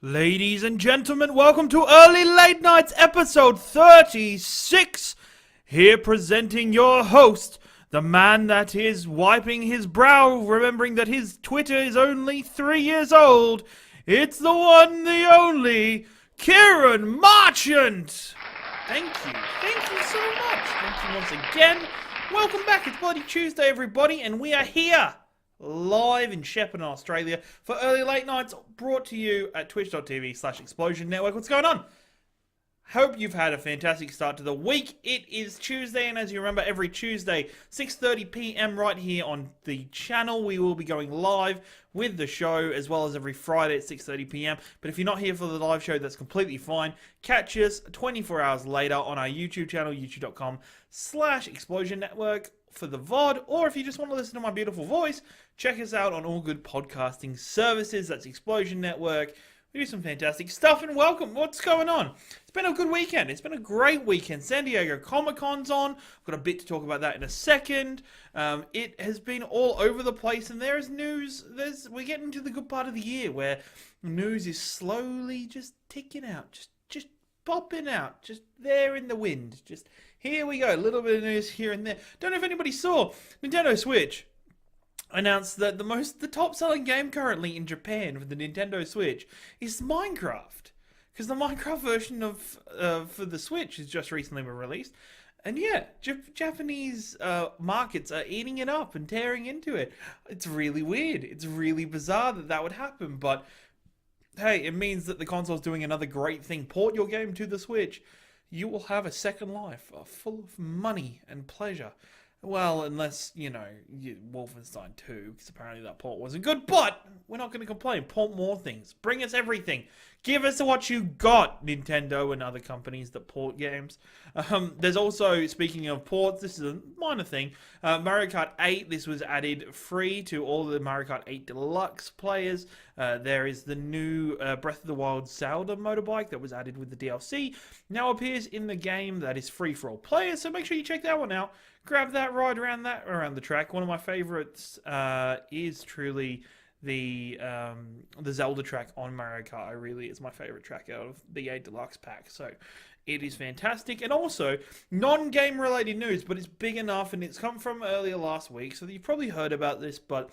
Ladies and gentlemen, welcome to Early Late Nights episode 36. Here presenting your host, the man that is wiping his brow, remembering that his Twitter is only 3 years old. It's the one, the only, Ciaran Marchant. Thank you so much. Thank you once again. Welcome back. It's Bloody Tuesday, everybody, and we are here live in Shepparton, Australia for Early Late Nights, brought to you at twitch.tv/Explosion Network. What's going on? Hope you've had a fantastic start to the week. It is Tuesday, and as you remember, every Tuesday, 6:30 p.m. right here on the channel, we will be going live with the show, as well as every Friday at 6:30 p.m. But if you're not here for the live show, that's completely fine. Catch us 24 hours later on our YouTube channel, youtube.com/Explosion Network for the VOD, or if you just want to listen to my beautiful voice, check us out on all good podcasting services. That's Explosion Network. We do some fantastic stuff, and welcome. What's going on? It's been a good weekend. It's been a great weekend. San Diego Comic-Con's on. I've got a bit to talk about that in a second. It has been all over the place, and there is news. We're getting to the good part of the year where news is slowly just ticking out, just popping out, just there in the wind. Just here we go. A little bit of news here and there. Don't know if anybody saw Nintendo Switch announced that the top selling game currently in Japan for the Nintendo Switch is Minecraft, because the Minecraft version of for the Switch has just recently been released, and yeah, Japanese markets are eating it up and tearing into it. It's really weird. It's really bizarre that would happen, but hey, it means that the console's doing another great thing. Port your game to the Switch. You will have a second life full of money and pleasure. Well, unless, Wolfenstein 2, because apparently that port wasn't good, but we're not going to complain. Port more things. Bring us everything. Give us what you got, Nintendo and other companies that port games. There's also, speaking of ports, this is a minor thing, Mario Kart 8, this was added free to all the Mario Kart 8 Deluxe players. There is the new Breath of the Wild Zelda motorbike that was added with the DLC. Now appears in the game that is free for all players, so make sure you check that one out. Grab that ride around the track. One of my favorites is truly the Zelda track on Mario Kart. It's my favorite track out of the 8 Deluxe pack. So it is fantastic. And also, non-game related news, but it's big enough, and it's come from earlier last week, so you've probably heard about this, but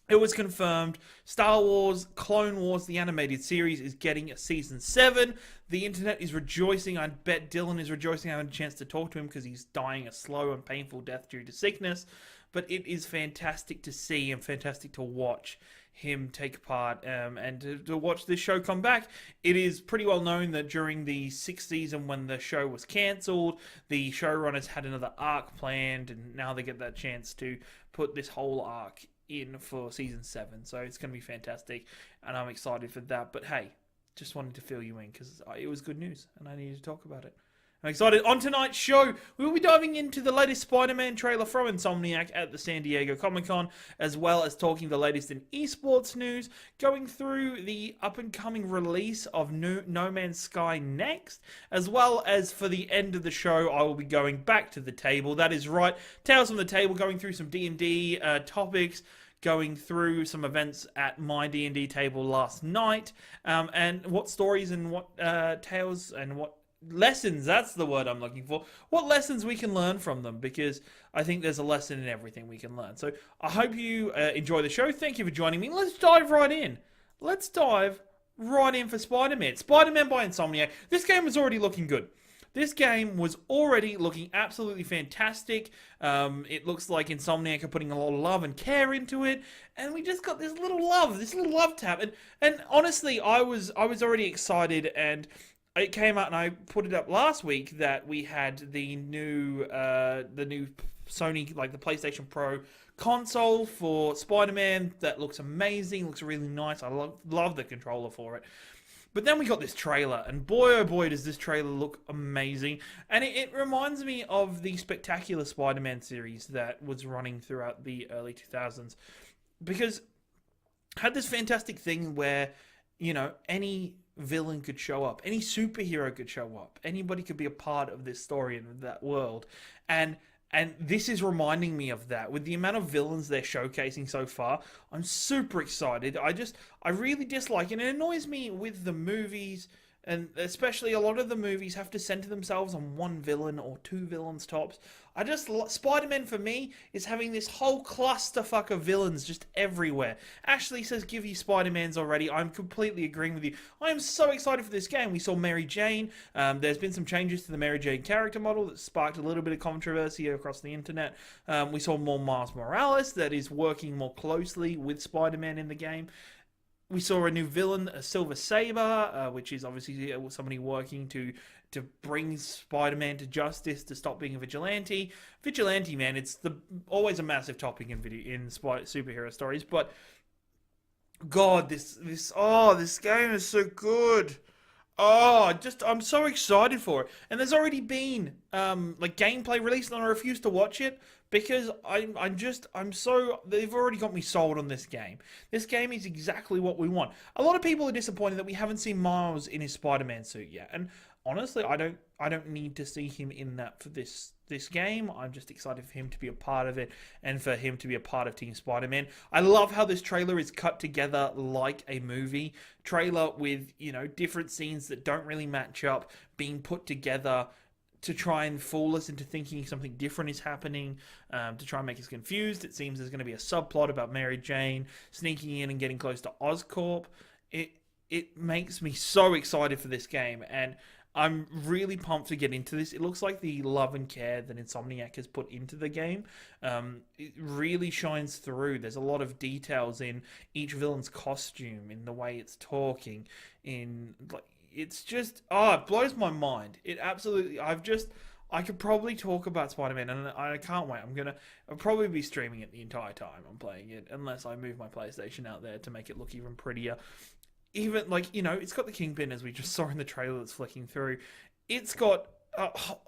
it was confirmed. Star Wars Clone Wars, the animated series, is getting a season 7. The internet is rejoicing. I bet Dylan is rejoicing. I had a chance to talk to him because he's dying a slow and painful death due to sickness. But it is fantastic to see and fantastic to watch him take part and to watch this show come back. It is pretty well known that during the 6th season, when the show was cancelled, the showrunners had another arc planned, and now they get that chance to put this whole arc in for season 7, so it's going to be fantastic, and I'm excited for that. But hey, just wanted to fill you in because it was good news and I needed to talk about it. I'm excited. On tonight's show, we will be diving into the latest Spiderman trailer from Insomniac at the San Diego Comic-Con, as well as talking the latest in esports news, going through the up-and-coming release of No Man's Sky next, as well as for the end of the show, I will be going back to the table. That is right, Tales from the Table, going through some D&D topics, going through some events at my D&D table last night, and what stories and what tales and what lessons, that's the word I'm looking for, what lessons we can learn from them, because I think there's a lesson in everything we can learn. So I hope you enjoy the show. Thank you for joining me. Let's dive right in. Let's dive right in for Spider-Man. Spider-Man by Insomniac. This game was already looking good. This game was already looking absolutely fantastic. It looks like Insomniac are putting a lot of love and care into it, and we just got this little love tap. And honestly, I was already excited, and it came out, and I put it up last week that we had the new Sony, like the PlayStation Pro console for Spider-Man that looks amazing, looks really nice. I love the controller for it. But then we got this trailer, and boy oh boy does this trailer look amazing. And it reminds me of the spectacular Spider-Man series that was running throughout the early 2000s. Because it had this fantastic thing where, any villain could show up. Any superhero could show up. Anybody could be a part of this story and that world. And And this is reminding me of that. With the amount of villains they're showcasing so far, I'm super excited. I really dislike it. And it annoys me with the movies, and especially a lot of the movies have to center themselves on one villain or two villains tops. Spider-Man for me is having this whole clusterfuck of villains just everywhere. Ashley says give you Spider-Mans already. I'm completely agreeing with you. I am so excited for this game. We saw Mary Jane. There's been some changes to the Mary Jane character model that sparked a little bit of controversy across the internet. We saw more Miles Morales that is working more closely with Spider-Man in the game. We saw a new villain, a Silver Saber, which is obviously somebody working to bring Spider-Man to justice, to stop being a vigilante. Vigilante, man, it's always a massive topic in superhero stories. But God, this game is so good. I'm so excited for it. And there's already been like gameplay released, and I refuse to watch it because they've already got me sold on this game. This game is exactly what we want. A lot of people are disappointed that we haven't seen Miles in his Spider-Man suit yet. And honestly, I don't need to see him in that for this game. I'm just excited for him to be a part of it and for him to be a part of Team Spider-Man. I love how this trailer is cut together like a movie trailer with, different scenes that don't really match up being put together to try and fool us into thinking something different is happening, to try and make us confused. It seems there's going to be a subplot about Mary Jane sneaking in and getting close to Oscorp. It makes me so excited for this game, and I'm really pumped to get into this. It looks like the love and care that Insomniac has put into the game, it really shines through. There's a lot of details in each villain's costume, in the way it's talking, it's just, it blows my mind. It absolutely, I could probably talk about Spider-Man, and I can't wait. I'll probably be streaming it the entire time I'm playing it, unless I move my PlayStation out there to make it look even prettier. Even, it's got the Kingpin, as we just saw in the trailer that's flicking through. It's got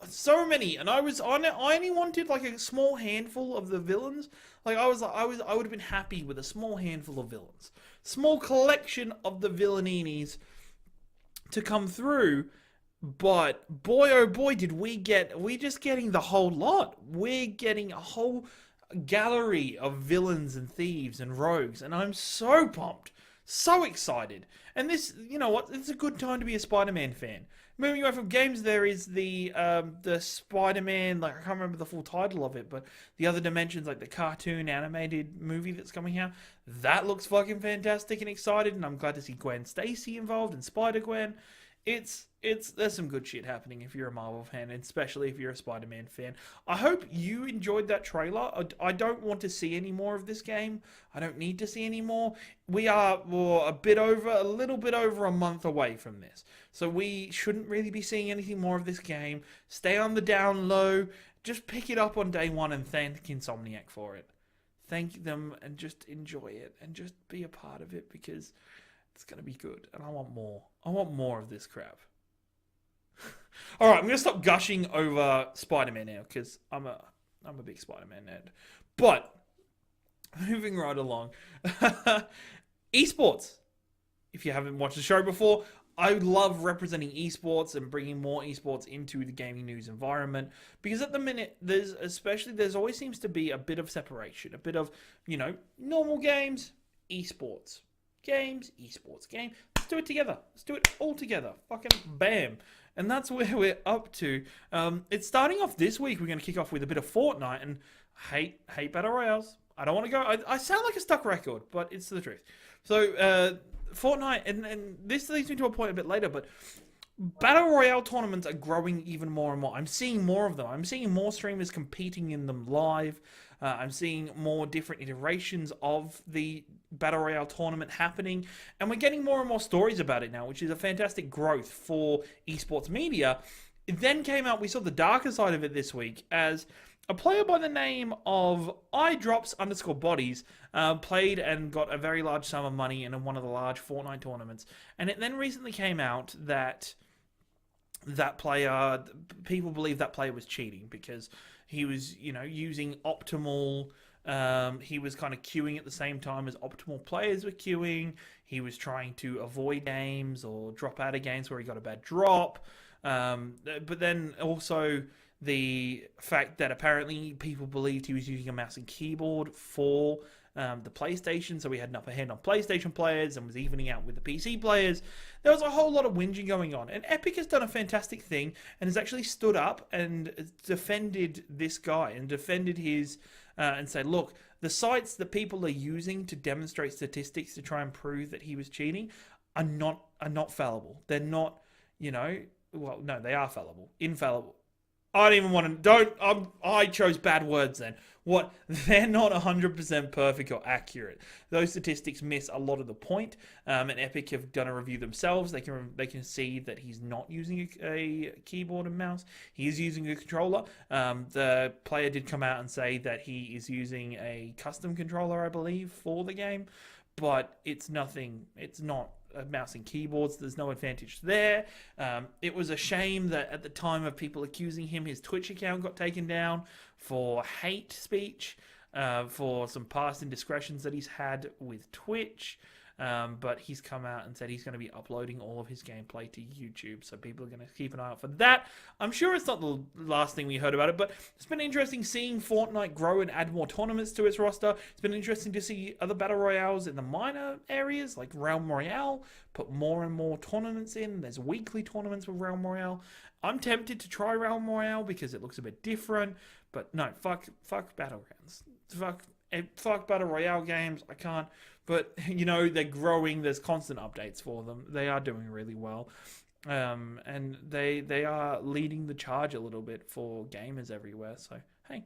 so many, and I only wanted like a small handful of the villains. I would have been happy with a small handful of villains, small collection of the villaininis to come through. But boy, oh boy, did we just getting the whole lot. We're getting a whole gallery of villains and thieves and rogues, and I'm so pumped. So excited. And this, you know what, it's a good time to be a Spider-Man fan. Moving away from games, there is the Spider-Man, I can't remember the full title of it, but the Other Dimensions, the cartoon animated movie that's coming out. That looks fucking fantastic and excited, and I'm glad to see Gwen Stacy involved and Spider-Gwen. There's some good shit happening if you're a Marvel fan, and especially if you're a Spider-Man fan. I hope you enjoyed that trailer. I don't want to see any more of this game. I don't need to see any more. We are a little bit over a month away from this. So we shouldn't really be seeing anything more of this game. Stay on the down low. Just pick it up on day one and thank Insomniac for it. Thank them and just enjoy it and just be a part of it, because it's going to be good, and I want more. I want more of this crap. Alright, I'm going to stop gushing over Spider-Man now, because I'm a big Spider-Man nerd. But, moving right along. Esports. If you haven't watched the show before, I love representing esports and bringing more esports into the gaming news environment, because at the minute, there's always seems to be a bit of separation. A bit of, normal games, esports. Games, esports game. Let's do it together. Let's do it all together. Fucking bam. And that's where we're up to. It's starting off this week. We're going to kick off with a bit of Fortnite, and hate Battle Royales. I don't want to go. I sound like a stuck record, but it's the truth. So, Fortnite, and this leads me to a point a bit later, but Battle Royale tournaments are growing even more and more. I'm seeing more of them. I'm seeing more streamers competing in them live. I'm seeing more different iterations of the Battle Royale tournament happening, and we're getting more and more stories about it now, which is a fantastic growth for esports media. It then came out, we saw the darker side of it this week, as a player by the name of iDrops_bodies played and got a very large sum of money in one of the large Fortnite tournaments. And it then recently came out that people believe that player was cheating, because he was, using optimal, he was kind of queuing at the same time as optimal players were queuing. He was trying to avoid games or drop out of games where he got a bad drop. But then also the fact that apparently people believed he was using a mouse and keyboard for the PlayStation, so he had an upper hand on PlayStation players and was evening out with the PC players. There was a whole lot of whinging going on, and Epic has done a fantastic thing and has actually stood up and defended this guy and defended his and said, look, the sites that people are using to demonstrate statistics to try and prove that he was cheating are not fallible. They're not, well, no, they are fallible, infallible. I don't even want to. I chose bad words then. What? They're not 100% perfect or accurate. Those statistics miss a lot of the point. And Epic have done a review themselves. They can see that he's not using a keyboard and mouse. He is using a controller. The player did come out and say that he is using a custom controller, I believe, for the game. But it's nothing. It's not a mouse and keyboards. There's no advantage there. It was a shame that at the time of people accusing him, his Twitch account got taken down for hate speech, for some past indiscretions that he's had with Twitch. But he's come out and said he's going to be uploading all of his gameplay to YouTube, so people are going to keep an eye out for that. I'm sure it's not the last thing we heard about it, but it's been interesting seeing Fortnite grow and add more tournaments to its roster. It's been interesting to see other Battle Royales in the minor areas, like Realm Royale, put more and more tournaments in. There's weekly tournaments with Realm Royale. I'm tempted to try Realm Royale because it looks a bit different, but no, fuck Battlegrounds. Fuck Battle Royale games. I can't. But, they're growing. There's constant updates for them. They are doing really well. And they are leading the charge a little bit for gamers everywhere. So, hey,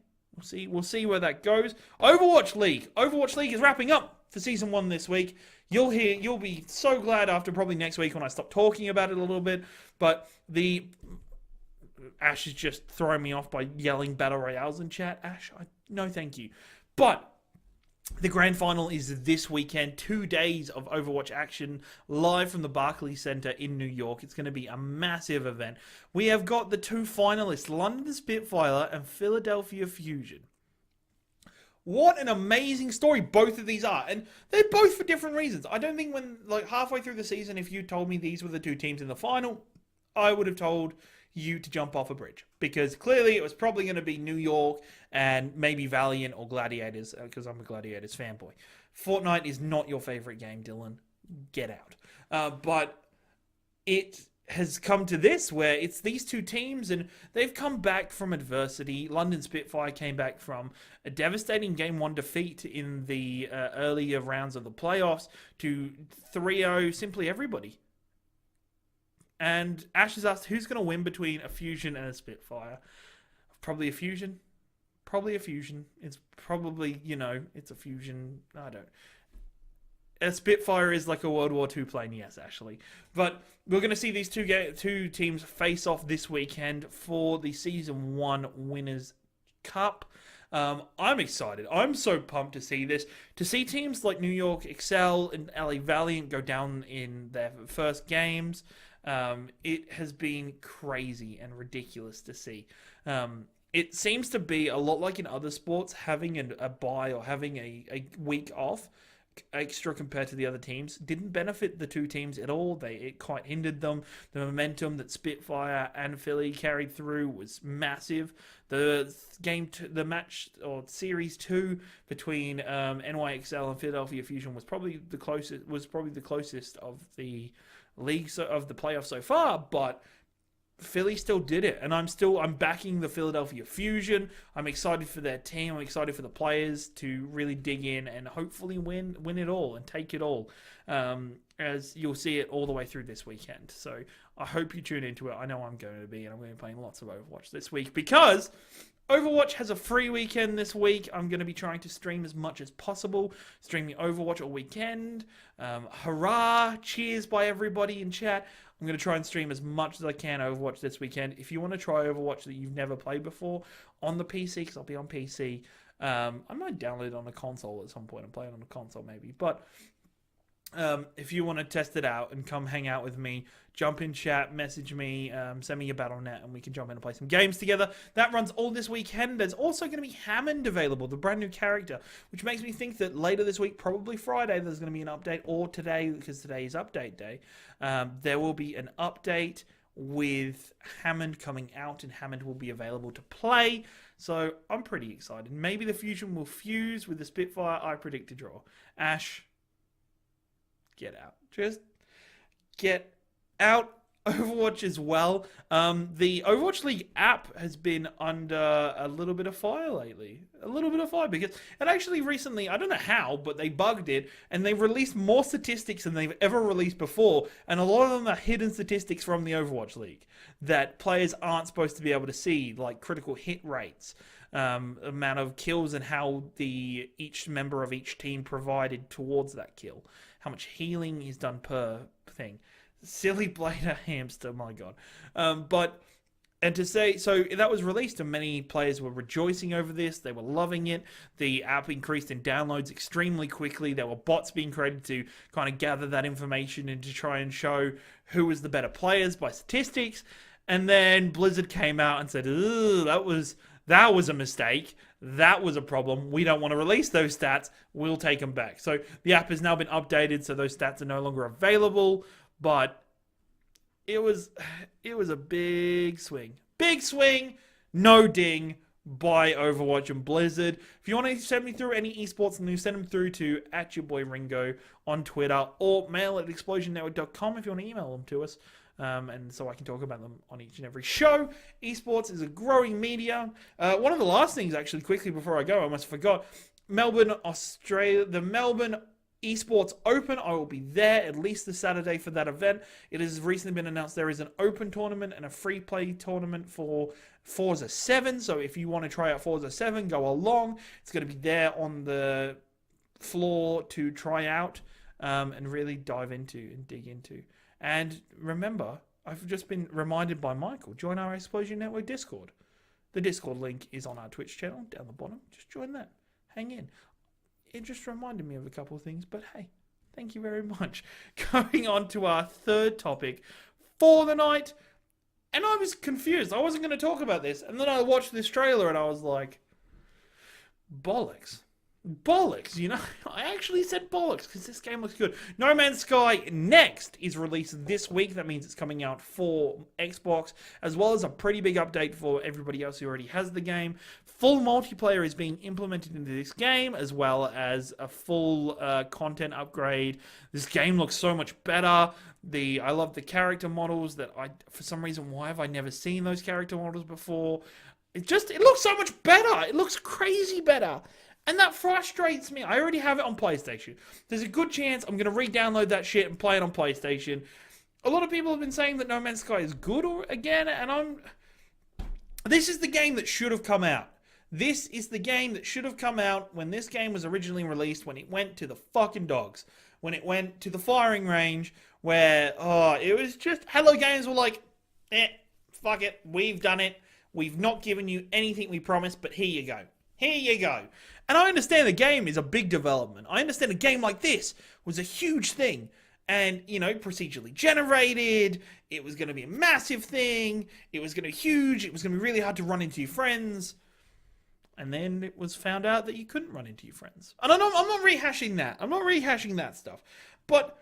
we'll see where that goes. Overwatch League. Overwatch League is wrapping up for Season 1 this week. You'll be so glad after probably next week when I stop talking about it a little bit. But Ash is just throwing me off by yelling Battle Royales in chat. Ash, no thank you. But the grand final is this weekend. 2 days of Overwatch action live from the Barclays Center in New York. It's going to be a massive event. We have got the two finalists, London Spitfire and Philadelphia Fusion. What an amazing story both of these are. And they're both for different reasons. I don't think halfway through the season, if you told me these were the two teams in the final, I would have told you to jump off a bridge, because clearly it was probably going to be New York and maybe Valiant or Gladiators, because I'm a Gladiators fanboy. Fortnite is not your favorite game, Dylan. Get out. But it has come to this, where it's these two teams, and they've come back from adversity. London Spitfire came back from a devastating Game 1 defeat in the earlier rounds of the playoffs to 3-0 simply everybody. And Ash has asked, who's going to win between a Fusion and a Spitfire? Probably a Fusion. It's probably, it's a Fusion. I don't. A Spitfire is like a World War II plane, yes, actually. But we're going to see these two teams face off this weekend for the Season 1 Winners' Cup. I'm excited. I'm so pumped to see this. To see teams like New York Excel and LA Valiant go down in their first games. It has been crazy and ridiculous to see. It seems to be a lot like in other sports, having a bye or having a week off extra compared to the other teams didn't benefit the two teams at all. It quite hindered them. The momentum that Spitfire and Philly carried through was massive. The match or series 2 between NYXL and Philadelphia Fusion was probably the closest of the league of the playoffs so far, but Philly still did it, and I'm backing the Philadelphia Fusion. I'm excited for their team. I'm excited for the players to really dig in and hopefully win it all and take it all, as you'll see it all the way through this weekend. So I hope you tune into it. I know I'm going to be, and I'm going to be playing lots of Overwatch this week because Overwatch has a free weekend this week. I'm going to be trying to stream as much as possible, streaming Overwatch all weekend. Hurrah! Cheers by everybody in chat. I'm going to try and stream as much as I can Overwatch this weekend. If you want to try Overwatch that you've never played before on the PC, because I'll be on PC, I might download it on a console at some point and play it on a console maybe. But if you want to test it out and come hang out with me, jump in chat, message me, send me your BattleNet, and we can jump in and play some games together. That runs all this weekend. There's also going to be Hammond available, the brand new character, which makes me think that later this week, probably Friday, there's going to be an update, or today, because today is update day. There will be an update with Hammond coming out, and Hammond will be available to play. So I'm pretty excited. Maybe the Fusion will fuse with the Spitfire. I predict a draw. Ash, get out. Just get out. Overwatch as well. The Overwatch League app has been under a little bit of fire lately. A little bit of fire because it actually recently, I don't know how, but they bugged it and they released more statistics than they've ever released before. And a lot of them are hidden statistics from the Overwatch League that players aren't supposed to be able to see, like critical hit rates, amount of kills and how each member of each team provided towards that kill, how much healing is done per thing. Silly Blader hamster, my god. And to say, so that was released and many players were rejoicing over this. They were loving it. The app increased in downloads extremely quickly. There were bots being created to kind of gather that information and to try and show who was the better players by statistics. And then Blizzard came out and said, that was a mistake. That was a problem. We don't want to release those stats. We'll take them back. So the app has now been updated, so those stats are no longer available. But it was a big swing. Big swing, no ding by Overwatch and Blizzard. If you want to send me through any esports news, send them through to @yourboyringo on Twitter or mail@explosionnetwork.com if you want to email them to us. And so I can talk about them on each and every show. Esports is a growing media. One of the last things, actually, quickly before I go, I almost forgot. Melbourne, Australia, the Melbourne Esports Open. I will be there at least this Saturday for that event. It has recently been announced there is an open tournament and a free play tournament for Forza 7. So if you want to try out Forza 7, go along. It's going to be there on the floor to try out and really dive into and dig into. And remember, I've just been reminded by Michael, join our Explosion Network Discord. The Discord link is on our Twitch channel down the bottom. Just join that. Hang in. It just reminded me of a couple of things, but hey, thank you very much. Going on to our third topic for the night. And I was confused. I wasn't going to talk about this. And then I watched this trailer and I was like, bollocks. Bollocks, you know? I actually said bollocks because this game looks good. No Man's Sky Next is released this week. That means it's coming out for Xbox, as well as a pretty big update for everybody else who already has the game. Full multiplayer is being implemented into this game, as well as a full content upgrade. This game looks so much better. I love the character models that for some reason, why have I never seen those character models before? It looks so much better. It looks crazy better. And that frustrates me. I already have it on PlayStation. There's a good chance I'm going to re-download that shit and play it on PlayStation. A lot of people have been saying that No Man's Sky is good again, and this is the game that should have come out. This is the game that should have come out when this game was originally released, when it went to the fucking dogs. When it went to the firing range, where, it was just, Hello Games were like, fuck it, we've done it. We've not given you anything we promised, but here you go. Here you go. And I understand the game is a big development. I understand a game like this was a huge thing. And, procedurally generated. It was going to be a massive thing. It was going to be huge. It was going to be really hard to run into your friends. And then it was found out that you couldn't run into your friends. And I'm not rehashing that. I'm not rehashing that stuff. But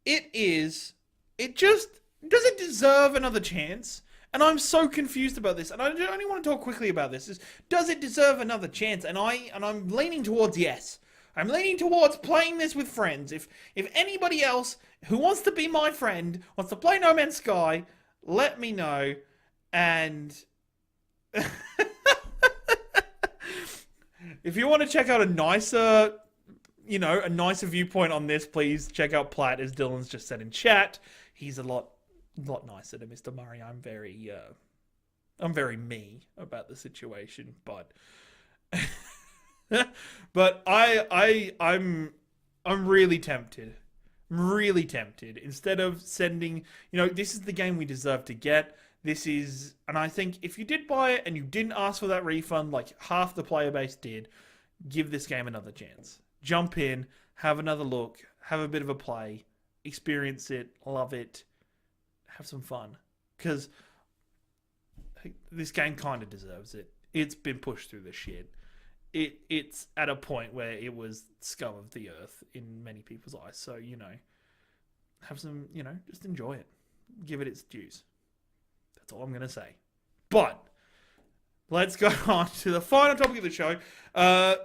does it deserve another chance? And I'm so confused about this, and I only want to talk quickly about this. Does it deserve another chance? And I'm leaning towards yes. I'm leaning towards playing this with friends. If anybody else who wants to be my friend wants to play No Man's Sky, let me know. And if you want to check out a nicer viewpoint on this, please check out Platt, as Dylan's just said in chat. He's a lot nicer to Mr. Murray. I'm very me about the situation, but but I'm really tempted. Really tempted. Instead of sending, this is the game we deserve to get. And I think if you did buy it and you didn't ask for that refund, like half the player base did, give this game another chance. Jump in, have another look, have a bit of a play, experience it, love it. Have some fun, because this game kind of deserves it. It's been pushed through the shit. It's at a point where it was scum of the earth in many people's eyes. So, have some, just enjoy it. Give it its dues. That's all I'm going to say. But let's go on to the final topic of the show.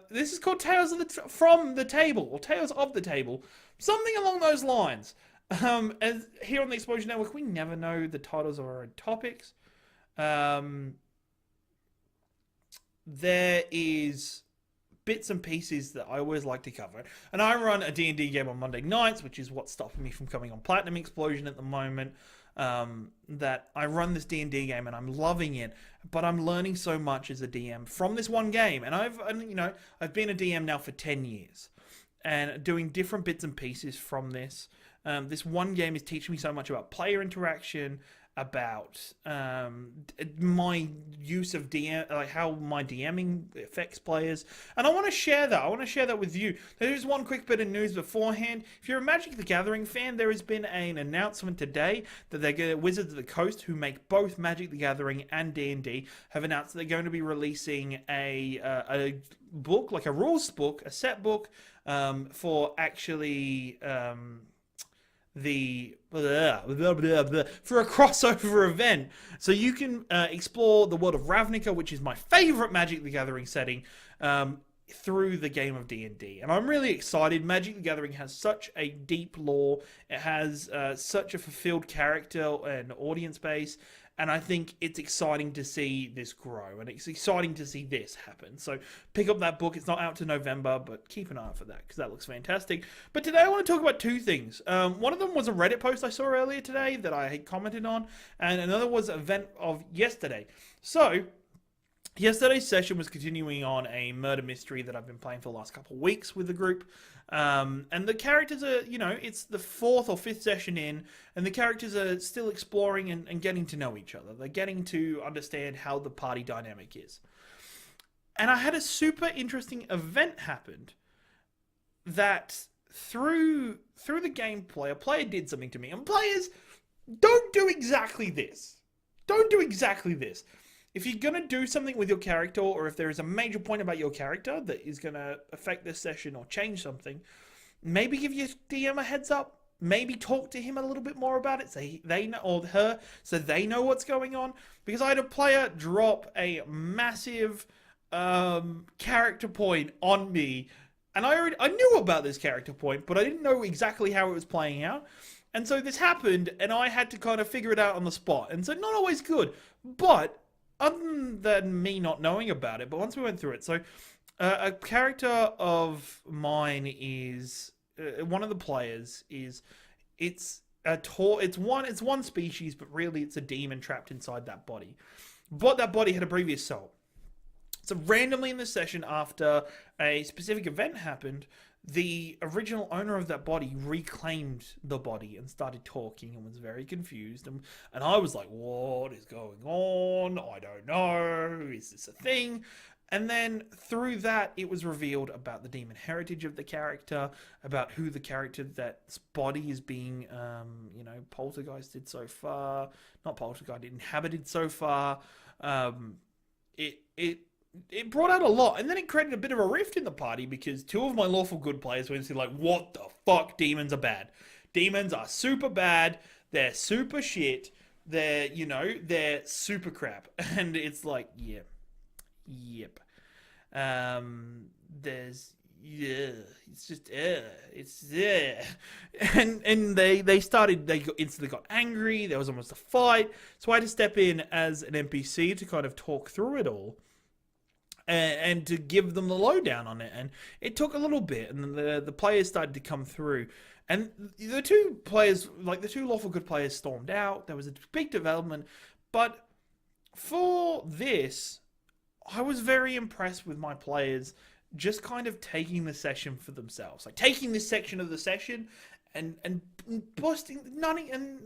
This is called Tales from the Table, or Tales of the Table. Something along those lines. As here on the Explosion Network, we never know the titles of our own topics. There is bits and pieces that I always like to cover. And I run a D&D game on Monday nights, which is what's stopping me from coming on Platinum Explosion at the moment. That I run this D&D game and I'm loving it, but I'm learning so much as a DM from this one game. And I've been a DM now for 10 years and doing different bits and pieces from this. This one game is teaching me so much about player interaction, about my use of DM, like how my DMing affects players, and I want to share that. I want to share that with you. There's one quick bit of news beforehand. If you're a Magic the Gathering fan, there has been an announcement today that Wizards of the Coast, who make both Magic the Gathering and D&D, have announced that they're going to be releasing a book, like a rules book, a set book, for actually for a crossover event, so you can explore the world of Ravnica, which is my favorite Magic the Gathering setting, through the game of D&D. And I'm really excited. Magic the Gathering has such a deep lore. It has such a fulfilled character and audience base. And I think it's exciting to see this grow. And it's exciting to see this happen. So pick up that book. It's not out to November, but keep an eye out for that because that looks fantastic. But today I want to talk about two things. One of them was a Reddit post I saw earlier today that I had commented on. And another was an event of yesterday. So yesterday's session was continuing on a murder mystery that I've been playing for the last couple of weeks with the group. And the characters are, it's the 4th or 5th session in, and the characters are still exploring and getting to know each other. They're getting to understand how the party dynamic is. And I had a super interesting event happened that through the gameplay, a player did something to me. And players, don't do exactly this. Don't do exactly this. If you're going to do something with your character, or if there is a major point about your character that is going to affect this session or change something, maybe give your DM a heads up. Maybe talk to him a little bit more about it, so they know, or her, so they know what's going on. Because I had a player drop a massive character point on me, and I knew about this character point, but I didn't know exactly how it was playing out. And so this happened, and I had to kind of figure it out on the spot. And so not always good, but other than me not knowing about it, but once we went through it, so a character of mine is one of the players is it's one species, but really it's a demon trapped inside that body. But that body had a previous soul. So randomly in this session, after a specific event happened, the original owner of that body reclaimed the body and started talking and was very confused. And I was like, what is going on? I don't know. Is this a thing? And then through that, it was revealed about the demon heritage of the character, about who the character that's body is being, poltergeisted so far. Not poltergeisted, inhabited so far. It brought out a lot, and then it created a bit of a rift in the party because two of my lawful good players went to like, what the fuck, demons are bad. Demons are super bad, they're super shit, they're super crap. And it's like, yep. It's just, and they instantly got angry, there was almost a fight, so I had to step in as an NPC to kind of talk through it all. And to give them the lowdown on it. And it took a little bit, and the players started to come through. And the two players, like the two lawful good players, stormed out. There was a big development. But for this, I was very impressed with my players just kind of taking the session for themselves. Like taking this section of the session and busting,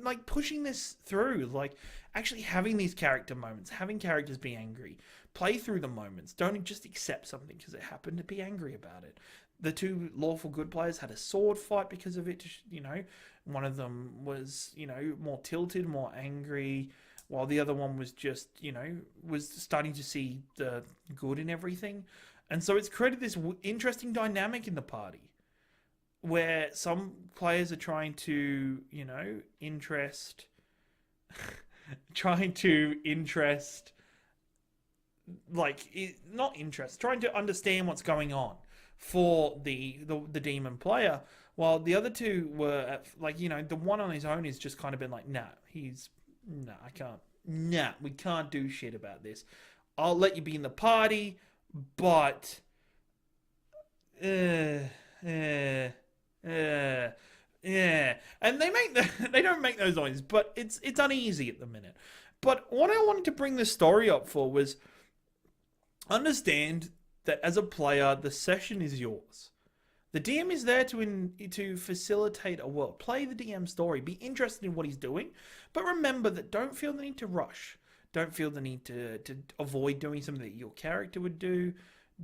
like pushing this through. Like actually having these character moments, having characters be angry. Play through the moments. Don't just accept something because it happened, to be angry about it. The two lawful good players had a sword fight because of it. One of them was, more tilted, more angry, while the other one was just, was starting to see the good in everything. And so it's created this interesting dynamic in the party where some players are trying to, interest trying to interest, not interest, trying to understand what's going on for the demon player, while the other two were the one on his own is just kind of been like, I can't, we can't do shit about this. I'll let you be in the party, but uh, uh, yeah, and they don't make those noises, but it's uneasy at the minute. But what I wanted to bring the story up for was understand that as a player, the session is yours. The DM is there to facilitate a world. Play the DM story. Be interested in what he's doing, but remember that don't feel the need to rush. Don't feel the need to avoid doing something that your character would do.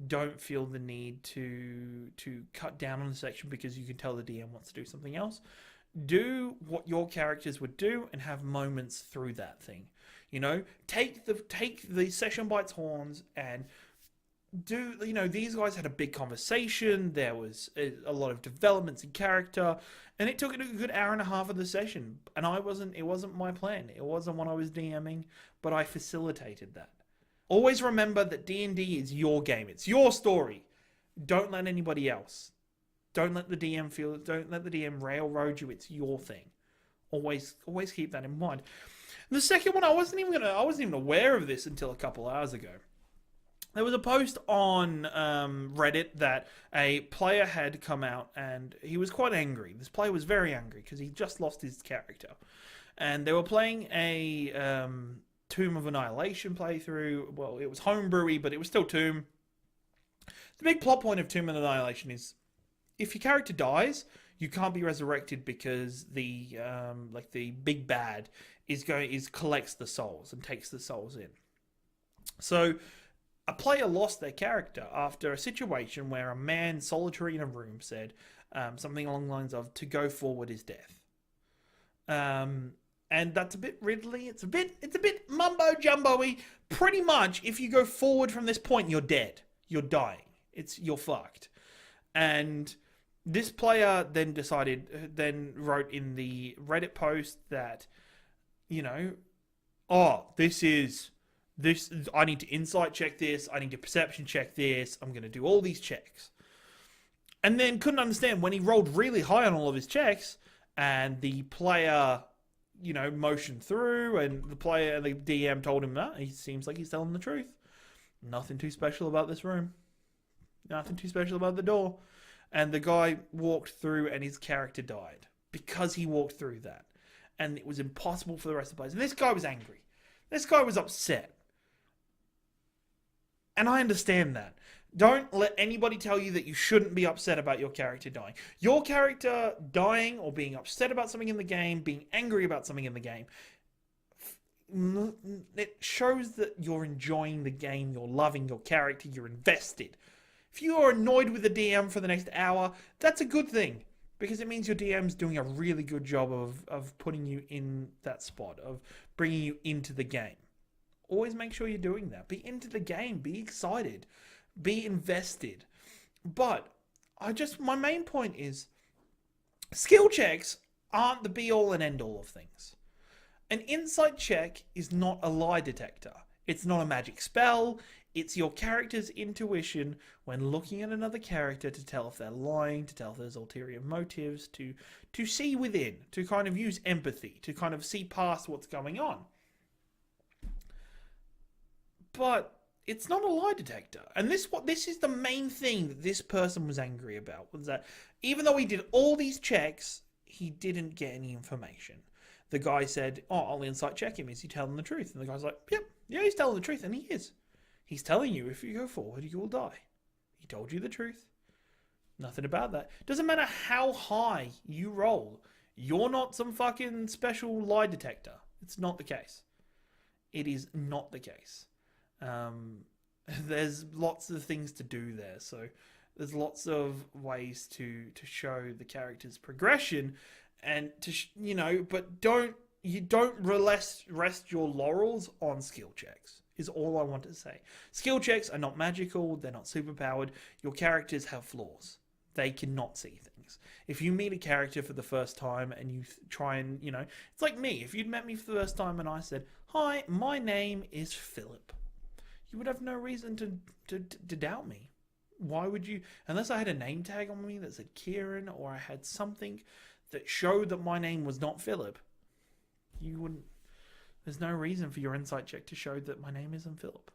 Don't feel the need to cut down on the section because you can tell the DM wants to do something else. Do what your characters would do and have moments through that thing. Take the session by its horns and these guys had a big conversation. There was a lot of developments in character, and it took a good hour and a half of the session. And it wasn't my plan. It wasn't what I was DMing, but I facilitated that. Always remember that D&D is your game. It's your story. Don't let anybody else. Don't let the DM railroad you. It's your thing. Always keep that in mind. And the second one, I wasn't even aware of this until a couple hours ago. There was a post on Reddit that a player had come out and he was quite angry. This player was very angry because he just lost his character. And they were playing a Tomb of Annihilation playthrough. Well, it was homebrewy, but it was still Tomb. The big plot point of Tomb of Annihilation is if your character dies, you can't be resurrected because the big bad collects the souls and takes the souls in. So a player lost their character after a situation where a man solitary in a room said something along the lines of, "To go forward is death." And that's a bit riddly. It's a bit mumbo jumbo-y. Pretty much, if you go forward from this point, you're dead. You're dying. You're fucked. And this player then wrote in the Reddit post that, I need to insight check this, I need to perception check this, I'm going to do all these checks. And then couldn't understand when he rolled really high on all of his checks and the player, motioned through and the DM told him that he seems like he's telling the truth. Nothing too special about this room. Nothing too special about the door. And the guy walked through and his character died because he walked through that. And it was impossible for the rest of the players. And this guy was angry. This guy was upset. And I understand that. Don't let anybody tell you that you shouldn't be upset about your character dying. Your character dying or being upset about something in the game, being angry about something in the game, it shows that you're enjoying the game, you're loving your character, you're invested. If you are annoyed with the DM for the next hour, that's a good thing. Because it means your DM's doing a really good job of putting you in that spot, of bringing you into the game. Always make sure you're doing that. Be into the game. Be excited. Be invested. But my main point is skill checks aren't the be-all and end-all of things. An insight check is not a lie detector. It's not a magic spell. It's your character's intuition when looking at another character to tell if they're lying, to tell if there's ulterior motives, to see within, to kind of use empathy, to kind of see past what's going on. But it's not a lie detector. And this is the main thing that this person was angry about, was that even though he did all these checks, he didn't get any information. The guy said, I'll insight check him. Is he telling the truth? And the guy's like, yep, yeah, he's telling the truth. And he is. He's telling you if you go forward, you will die. He told you the truth. Nothing about that. Doesn't matter how high you roll. You're not some fucking special lie detector. It's not the case. It is not the case. There's lots of things to do there. So there's lots of ways to show the character's progression and but don't rest your laurels on skill checks. Is all I want to say. Skill checks are not magical. They're not superpowered. Your characters have flaws. they cannot see things. If you meet a character for the first time and you try and, it's like me. If you'd met me for the first time and I said, "Hi, my name is Philip," you would have no reason to doubt me. Why would you? Unless I had a name tag on me that said Ciaran, or I had something that showed that my name was not Philip, you wouldn't. There's no reason for your insight check to show that my name isn't Philip.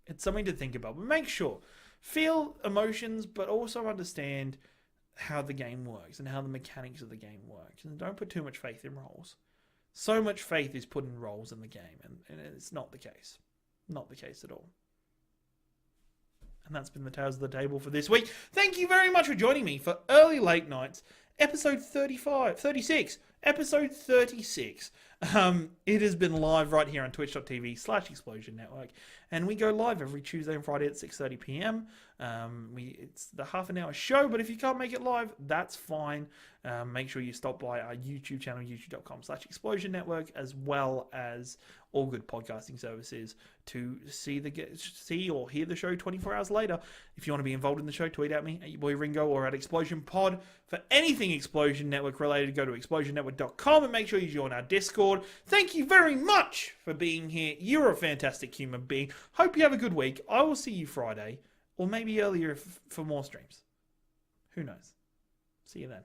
It's something to think about. But make sure, feel emotions, but also understand how the game works and how the mechanics of the game works. And don't put too much faith in roles. So much faith is put in roles in the game, and it's not the case. Not the case at all. And that's been the Tales of the Table for this week. Thank you very much for joining me for Early Late Nights, episode 36. Episode 36. It has been live right here on twitch.tv/Explosion Network. And we go live every Tuesday and Friday at 6:30 p.m. It's the half an hour show, but if you can't make it live, that's fine. Make sure you stop by our YouTube channel, youtube.com/Explosion Network, as well as all good podcasting services to see or hear the show 24 hours later. If you want to be involved in the show, tweet at me, at your boy Ringo, or at Explosion Pod. For anything Explosion Network related, go to explosionnetwork.com and make sure you join our Discord. Thank you very much for being here. You're a fantastic human being. Hope you have a good week. I will see you Friday, or maybe earlier for more streams. Who knows? See you then.